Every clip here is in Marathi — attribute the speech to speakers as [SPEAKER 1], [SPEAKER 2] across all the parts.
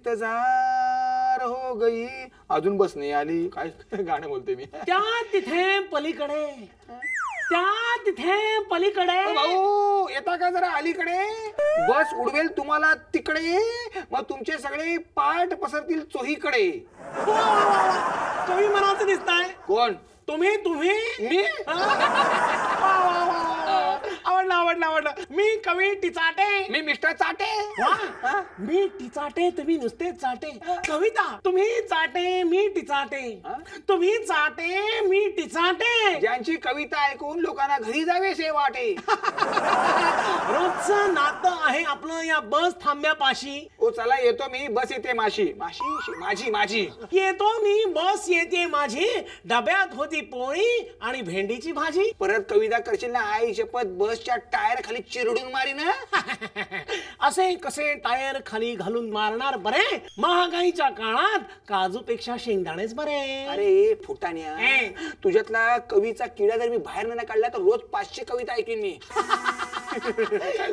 [SPEAKER 1] इंतजार हो गई, अजून बस नाही आली. काय गाणं बोलते मी.
[SPEAKER 2] त्या तिथे पलीकडे, त्या तिथे पलीकडे.
[SPEAKER 1] भाऊ येता का जरा अलीकडे, बस उडवेल तुम्हाला तिकडे, मग तुमचे सगळे पाठ पसरतील चोहीकडे.
[SPEAKER 2] कवी मनाचं दिसताय.
[SPEAKER 1] कोण
[SPEAKER 2] तुम्ही? तुम्ही
[SPEAKER 1] मी?
[SPEAKER 2] आवडलं आवडलं आवडलं. मी कवी टिचाटे.
[SPEAKER 1] मी मिस्टर चाटे.
[SPEAKER 2] मी टिचाटे, तुम्ही नुसते चाटे. कविता तुम्ही चाटे, मी टिचाटे. तुम्ही चाटे, मी टिचाटे.
[SPEAKER 1] ज्यांची कविता ऐकून लोकांना घरी जावेसे वाटे.
[SPEAKER 2] रोजचं नातं आहे आपलं या बस थांब्यापाशी.
[SPEAKER 1] ओ चला येतो मी, बस येते माशी. माशी माझी माझी.
[SPEAKER 2] येतो मी, बस येते माझी. डब्यात होती पोळी आणि भेंडीची भाजी.
[SPEAKER 1] परत कविता करशील ना आई शपथ, बसच्या टायर खाली चिरडून मारी ना.
[SPEAKER 2] असे कसे टायर खाली घालून मारणार बरे, महागाईच्या काळात काजूपेक्षा शेंगदाणेच बरे.
[SPEAKER 1] अरे फुटाण्या, तुझ्यातला कवीचा किडा जर मी बाहेर नाही काढला तर रोज 500 कविता ऐकेन मी.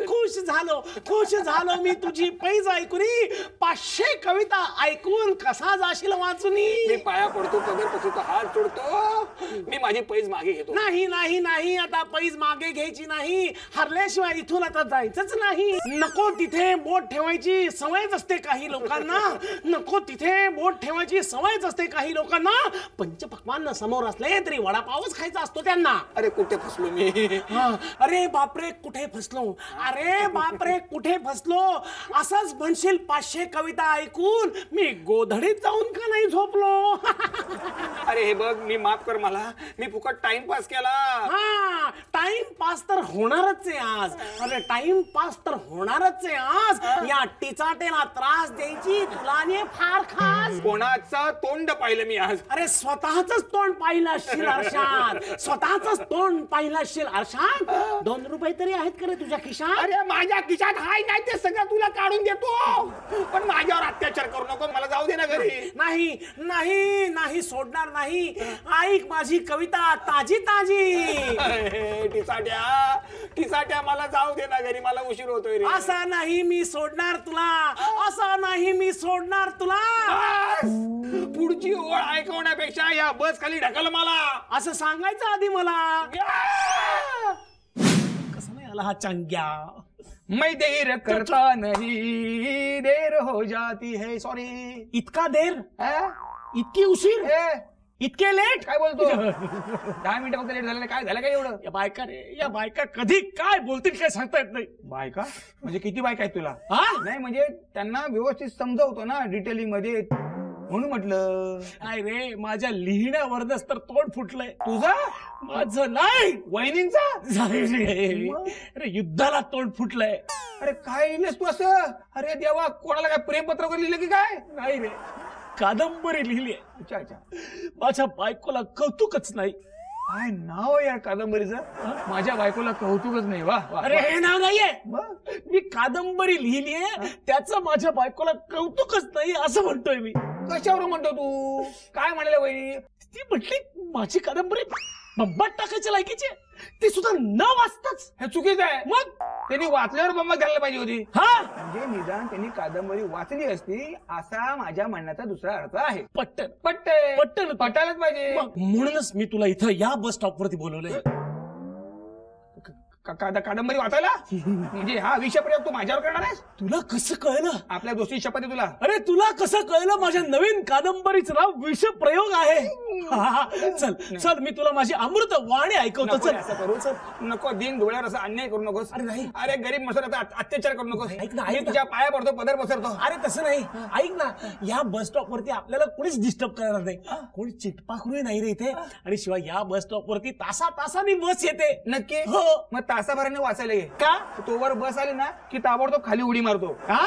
[SPEAKER 2] खुश झालो मी तुझी पैज ऐकुनी. 500 कविता ऐकून कसा जाशील वाचुनी.
[SPEAKER 1] मी पाया पडतो, पदर पसरतो, हात जोडतो, मी माझी पैज मागे घेतो.
[SPEAKER 2] नाही नाही नाही, आता पैज मागे घ्यायची नाही. हरल्याशिवाय इथून आता जायचंच नाही. नको तिथे बोट ठेवायची सवयच असते काही लोकांना. नको तिथे बोट ठेवायची सवयच असते काही लोकांना. पंचपक्वान्न समोर असले तरी वडापावच खायचा असतो त्यांना.
[SPEAKER 1] अरे कुठे फसलो मी.
[SPEAKER 2] अरे बापरे कुठे फसलो, अरे बापरे कुठे फसलो. असंच म्हणशील 500 कविता ऐकून मी गोधडीत जाऊन का नाही झोपलो.
[SPEAKER 1] अरे हे बघ, मी माफ कर मला, मी फुकट टाइमपास केला.
[SPEAKER 2] हा टाइमपास तर होणारच आहे आज. अरे टाइमपास तर होणारच आहे आज. या टिचाटेला त्रास द्यायची तुला ने फार खास.
[SPEAKER 1] कोणाचं तोंड पाहिलं मी आज.
[SPEAKER 2] अरे स्वतःच तोंड पाहिलं असशील आरशात. स्वतःच तोंड पाहिलं असशील आरशात. 2 रुपये तरी आहेत का रे तुझ्या खिशात.
[SPEAKER 1] अरे माझ्या खिशात हाय नाही ते सगळं तुला काढून देतो, पण माझ्यावर अत्याचार करू नको, मला जाऊ दे ना घरी.
[SPEAKER 2] नाही नाही नाही सोडणार नाही. ऐक माझी कविता ताजी ताजी.
[SPEAKER 1] टिसाट्या मला जाऊ दे ना घरी, मला उशीर होतोय रे.
[SPEAKER 2] असा नाही मी सोडणार तुला, असा नाही मी सोडणार तुला.
[SPEAKER 1] पुढची ओळ ऐकवण्यापेक्षा या बस खाली ढकल मला,
[SPEAKER 2] असं सांगायचं आधी मला. कसं नाही आला हा चांग्या.
[SPEAKER 1] मैं देर करता नहीं, देर हो जाती है. सॉरी.
[SPEAKER 2] इतका देर, इतकी उशीर, इतके लेट.
[SPEAKER 1] काय बोलतो. 10 मिनिटं फक्त लेट झालं. काय झालं काय एवढं.
[SPEAKER 2] या बायका रे, या बायका कधी काय बोलतील काय सांगता येत नाही.
[SPEAKER 1] बायका म्हणजे किती बायका आहेत तुला.
[SPEAKER 2] हा
[SPEAKER 1] नाही म्हणजे त्यांना व्यवस्थित समजावतो ना डिटेलिंग मध्ये, म्हणून म्हटलं.
[SPEAKER 2] काय रे, माझ्या लिहिण्यावरच तर तोंड फुटलंय.
[SPEAKER 1] तुझा
[SPEAKER 2] माझं नाही,
[SPEAKER 1] वहिनींचा.
[SPEAKER 2] अरे युद्धाला तोंड फुटलंय.
[SPEAKER 1] अरे काय लिहिलंस तू असं. अरे देवा, कोणाला काय प्रेमपत्र वगैरे लिहिलं की काय.
[SPEAKER 2] नाही रे, कादंबरी लिहिली.
[SPEAKER 1] अच्छा अच्छा.
[SPEAKER 2] माझ्या बायकोला कौतुकच नाही.
[SPEAKER 1] काय नाव यार कादंबरीचं. माझ्या बायकोला कौतुकच नाही. वा.
[SPEAKER 2] अरे हे नाव नाहीये. मी कादंबरी लिहिलीये, त्याचं माझ्या बायकोला कौतुकच नाही असं म्हणतोय मी.
[SPEAKER 1] कशावर म्हणतो तू. काय म्हणाले वहिनी.
[SPEAKER 2] ती म्हटली माझी कादंबरी बंबात टाकायच्या लायकीची, ती सुद्धा न वाचताच.
[SPEAKER 1] हे चुकीचं आहे.
[SPEAKER 2] मग
[SPEAKER 1] त्यांनी वाचल्यावर बंबात घालायला पाहिजे होती.
[SPEAKER 2] हा
[SPEAKER 1] म्हणजे निदान त्यांनी कादंबरी वाचली असती असा माझ्या म्हणण्याचा दुसरा अर्थ आहे.
[SPEAKER 2] पट्टन
[SPEAKER 1] पटायलाच पाहिजे.
[SPEAKER 2] म्हणूनच मी तुला इथं या बस स्टॉप वरती बोलवलंय.
[SPEAKER 1] कादंबरी वाचायला. म्हणजे हा विषयप्रयोग तू माझ्यावर करणार आहेस.
[SPEAKER 2] तुला कसं कळलं.
[SPEAKER 1] आपल्या दोस्ती शपथ आहे तुला.
[SPEAKER 2] अरे तुला कसं कळलं माझ्या नवीन कादंबरीचं नाव विषप्रयोग आहे. चल चल, मी तुला माझी अमृत वाणी ऐकवतो. चल
[SPEAKER 1] असं करू. नको दिन डोळ्यावर असं अन्याय करू नकोस.
[SPEAKER 2] अरे नाही.
[SPEAKER 1] अरे गरीब मसराचा अत्याचार करू नकोस.
[SPEAKER 2] ऐक ना,
[SPEAKER 1] मी तुझ्या पाया पडतो, पदर पसरतो.
[SPEAKER 2] अरे तसं नाही. ऐक ना, या बस स्टॉप वरती आपल्याला कोणीच डिस्टर्ब करणार नाही. कोणी चिटपाखरू नाही रे इथे. आणि शिवाय या बस स्टॉप वरती तासातासानी बस येते.
[SPEAKER 1] नक्की.
[SPEAKER 2] हो.
[SPEAKER 1] मग तासाभराने वाचायला घे.
[SPEAKER 2] का.
[SPEAKER 1] तोवर बस आली ना की ताबडतोब खाली उडी मारतो.
[SPEAKER 2] का